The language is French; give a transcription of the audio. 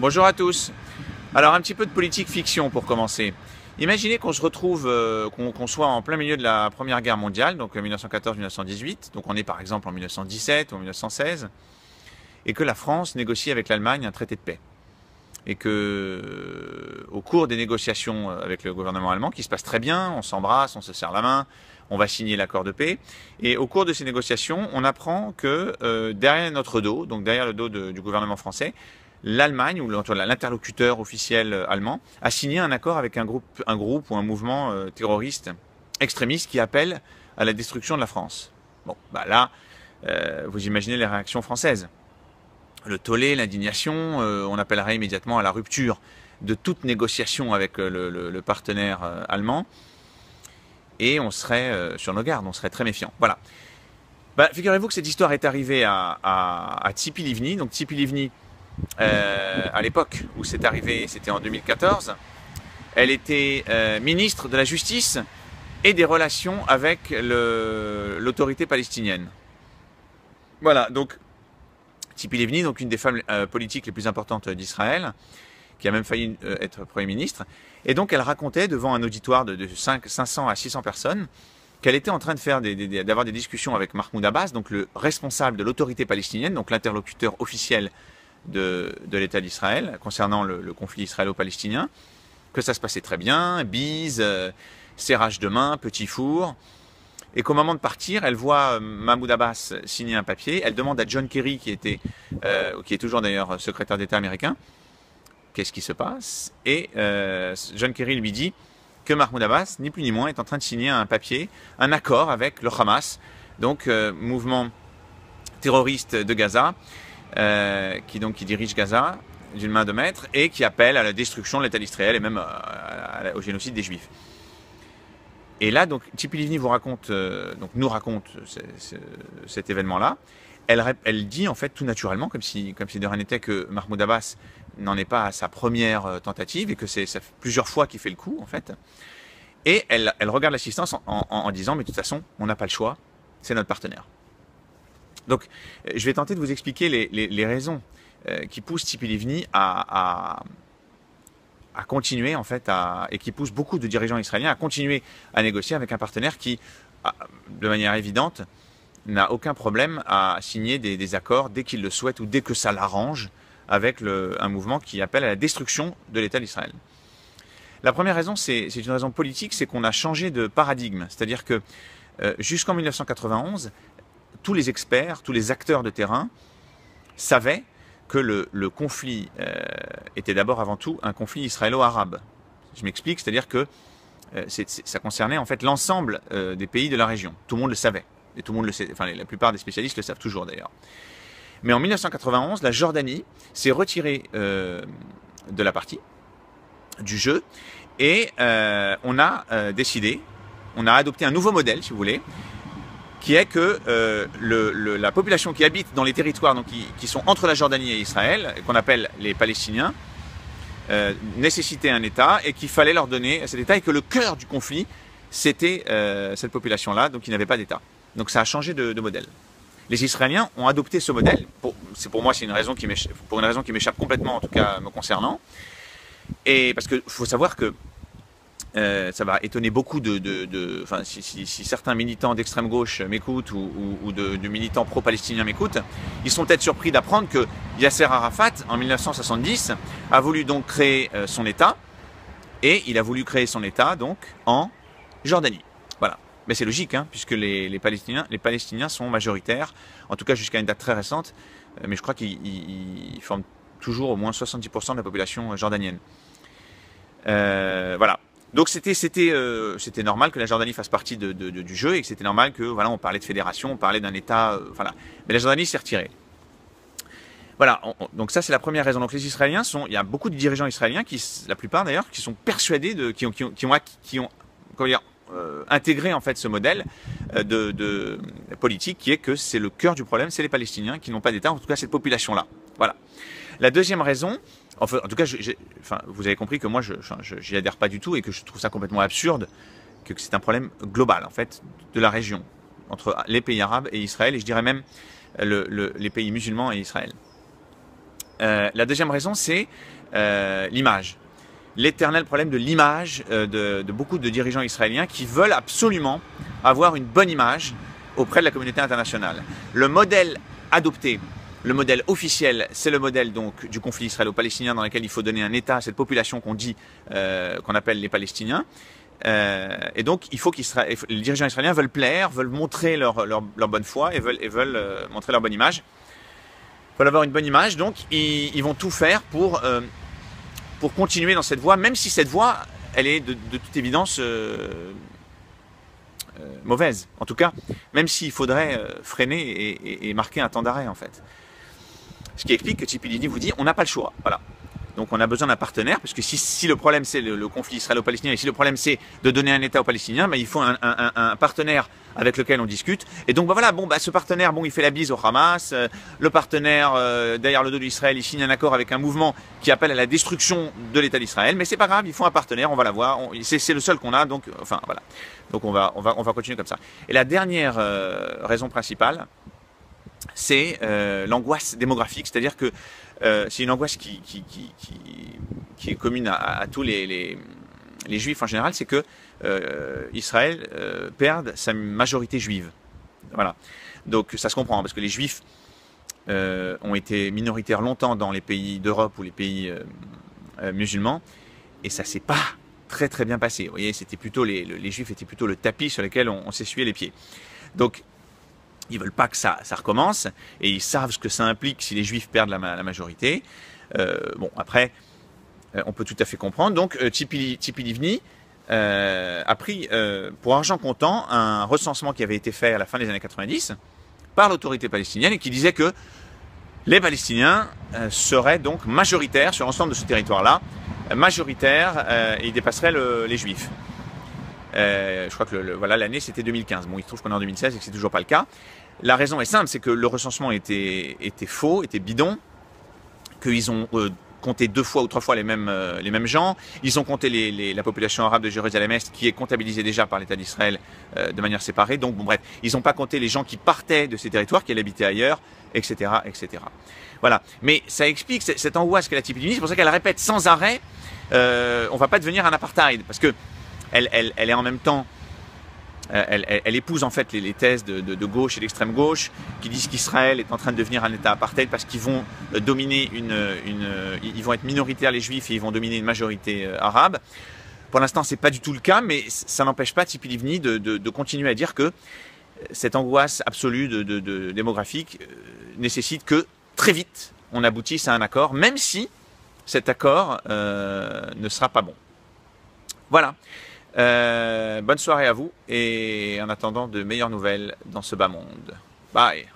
Bonjour à tous. Alors un petit peu de politique fiction pour commencer. Imaginez qu'on se retrouve, qu'on soit en plein milieu de la Première Guerre mondiale, donc 1914-1918, donc on est par exemple en 1917 ou en 1916, et que la France négocie avec l'Allemagne un traité de paix. Et que, au cours des négociations avec le gouvernement allemand, qui se passe très bien, on s'embrasse, on se serre la main, on va signer l'accord de paix, et au cours de ces négociations, on apprend que derrière notre dos, donc derrière le dos du gouvernement français, l'Allemagne, ou l'interlocuteur officiel allemand, a signé un accord avec un groupe ou un mouvement terroriste extrémiste qui appelle à la destruction de la France. Bon, bah là, vous imaginez les réactions françaises. Le tollé, l'indignation, on appellerait immédiatement à la rupture de toute négociation avec le partenaire allemand, et on serait sur nos gardes, on serait très méfiant. Voilà. Bah, figurez-vous que cette histoire est arrivée à Tzipi Livni. Donc Tzipi Livni, à l'époque où c'est arrivé, c'était en 2014, elle était ministre de la Justice et des Relations avec l'autorité palestinienne. Voilà, donc Tzipi Livni, donc une des femmes politiques les plus importantes d'Israël, qui a même failli être Premier ministre, et donc elle racontait devant un auditoire de 500 à 600 personnes qu'elle était en train de d'avoir des discussions avec Mahmoud Abbas, donc le responsable de l'autorité palestinienne, donc l'interlocuteur officiel de l'État d'Israël concernant le conflit israélo-palestinien, que ça se passait très bien, bises, serrage de main, petit four, et qu'au moment de partir, elle voit Mahmoud Abbas signer un papier, elle demande à John Kerry, qui est toujours d'ailleurs secrétaire d'État américain, qu'est-ce qui se passe, et John Kerry lui dit que Mahmoud Abbas, ni plus ni moins, est en train de signer un papier, un accord avec le Hamas, donc mouvement terroriste de Gaza, qui dirige Gaza d'une main de maître et qui appelle à la destruction de l'État d'Israël et même au génocide des Juifs. Et là, donc, Tzipi Livni nous raconte cet événement-là. Elle dit en fait tout naturellement, comme si de rien n'était, que Mahmoud Abbas n'en est pas à sa première tentative et que ça fait plusieurs fois qu'il fait le coup en fait. Et elle regarde l'assistance en disant mais de toute façon on n'a pas le choix, c'est notre partenaire. Donc, je vais tenter de vous expliquer les raisons qui poussent Tzipi Livni à continuer, en fait, et qui poussent beaucoup de dirigeants israéliens à continuer à négocier avec un partenaire qui, de manière évidente, n'a aucun problème à signer des accords dès qu'il le souhaite ou dès que ça l'arrange avec un mouvement qui appelle à la destruction de l'État d'Israël. La première raison, c'est une raison politique, c'est qu'on a changé de paradigme. C'est-à-dire que jusqu'en 1991, tous les experts, tous les acteurs de terrain savaient que le conflit était d'abord avant tout un conflit israélo-arabe. Je m'explique, c'est-à-dire que ça concernait en fait l'ensemble des pays de la région. Tout le monde le savait. Et tout le monde le sait, enfin la plupart des spécialistes le savent toujours d'ailleurs. Mais en 1991, la Jordanie s'est retirée de la partie, du jeu, et on a adopté un nouveau modèle, si vous voulez, qui est que la population qui habite dans les territoires donc, qui sont entre la Jordanie et Israël, qu'on appelle les Palestiniens, nécessitait un État et qu'il fallait leur donner cet État, et que le cœur du conflit, c'était cette population-là, donc qui n'avait pas d'État. Donc ça a changé de modèle. Les Israéliens ont adopté ce modèle, pour moi c'est une raison qui m'échappe complètement, en tout cas me concernant, et parce qu'il faut savoir que ça va étonner beaucoup si certains militants d'extrême gauche m'écoutent ou de militants pro-palestiniens m'écoutent, ils sont peut-être surpris d'apprendre que Yasser Arafat, en 1970, a voulu donc créer son État, et il a voulu créer son État donc en Jordanie. Voilà. Mais c'est logique, hein, puisque les Palestiniens sont majoritaires, en tout cas jusqu'à une date très récente, mais je crois qu'ils forment toujours au moins 70% de la population jordanienne. Voilà. Donc c'était normal que la Jordanie fasse partie du jeu, et que c'était normal que on parlait de fédération, on parlait d'un État, voilà. Mais la Jordanie s'est retirée. Voilà. Donc ça c'est la première raison. Donc les Israéliens il y a beaucoup de dirigeants israéliens la plupart d'ailleurs, qui sont persuadés qui ont intégré en fait ce modèle de politique, qui est que c'est le cœur du problème, c'est les Palestiniens qui n'ont pas d'État, en tout cas cette population-là. Voilà. La deuxième raison. Enfin, en tout cas, vous avez compris que moi, j'y adhère pas du tout, et que je trouve ça complètement absurde, que c'est un problème global, en fait, de la région, entre les pays arabes et Israël, et je dirais même les pays musulmans et Israël. La deuxième raison, c'est l'image. L'éternel problème de l'image de beaucoup de dirigeants israéliens qui veulent absolument avoir une bonne image auprès de la communauté internationale. Le modèle adopté, le modèle officiel, c'est le modèle donc du conflit israélo-palestinien dans lequel il faut donner un État à cette population qu'on dit, qu'on appelle les Palestiniens. Et donc, il faut les dirigeants israéliens veulent plaire, veulent montrer leur bonne foi et veulent montrer leur bonne image. Ils veulent avoir une bonne image, donc ils vont tout faire pour continuer dans cette voie, même si cette voie, elle est de toute évidence mauvaise. En tout cas, même s'il faudrait freiner et marquer un temps d'arrêt, en fait. Ce qui explique que Tzipi Livni vous dit, on n'a pas le choix. Voilà. Donc on a besoin d'un partenaire, parce que si le problème c'est le conflit israélo-palestinien, et si le problème c'est de donner un État aux Palestiniens, il faut un partenaire avec lequel on discute. Et donc voilà, ce partenaire, il fait la bise au Hamas, le partenaire derrière le dos d'Israël, il signe un accord avec un mouvement qui appelle à la destruction de l'État d'Israël, mais c'est pas grave, il faut un partenaire, on va l'avoir, c'est le seul qu'on a, donc enfin voilà. Donc on va continuer comme ça. Et la dernière raison principale, c'est l'angoisse démographique, c'est-à-dire que c'est une angoisse qui est commune à tous les juifs en général, c'est que Israël perde sa majorité juive. Voilà. Donc ça se comprend, parce que les juifs ont été minoritaires longtemps dans les pays d'Europe ou les pays musulmans, et ça s'est pas très très bien passé. Vous voyez, c'était plutôt les juifs étaient plutôt le tapis sur lequel on s'essuyait les pieds. Donc ils veulent pas que ça recommence, et ils savent ce que ça implique si les juifs perdent la majorité. Après, on peut tout à fait comprendre. Donc Tzipi Livni a pris pour argent comptant un recensement qui avait été fait à la fin des années 90 par l'autorité palestinienne et qui disait que les Palestiniens seraient donc majoritaires sur l'ensemble de ce territoire-là, majoritaires, et ils dépasseraient les Juifs. Je crois que l'année c'était 2015. Bon, il se trouve qu'on est en 2016 et que c'est toujours pas le cas. La raison est simple, c'est que le recensement était faux, était bidon, qu'ils ont compté 2 fois ou 3 fois les mêmes gens. Ils ont compté la population arabe de Jérusalem-Est qui est comptabilisée déjà par l'État d'Israël de manière séparée. Donc bref, ils n'ont pas compté les gens qui partaient de ces territoires, qui allaient habiter ailleurs, etc., etc. Voilà. Mais ça explique cette angoisse qu'elle a Tzipi Livni. C'est pour ça qu'elle répète sans arrêt, on va pas devenir un apartheid, parce que elle est en même temps, elle épouse en fait les thèses de gauche et d'extrême gauche qui disent qu'Israël est en train de devenir un État apartheid parce qu'ils vont dominer ils vont être minoritaires les Juifs et ils vont dominer une majorité arabe. Pour l'instant, c'est pas du tout le cas, mais ça n'empêche pas Tzipi Livni de continuer à dire que cette angoisse absolue démographique nécessite que très vite on aboutisse à un accord, même si cet accord ne sera pas bon. Voilà. Bonne soirée à vous et en attendant de meilleures nouvelles dans ce bas monde. Bye.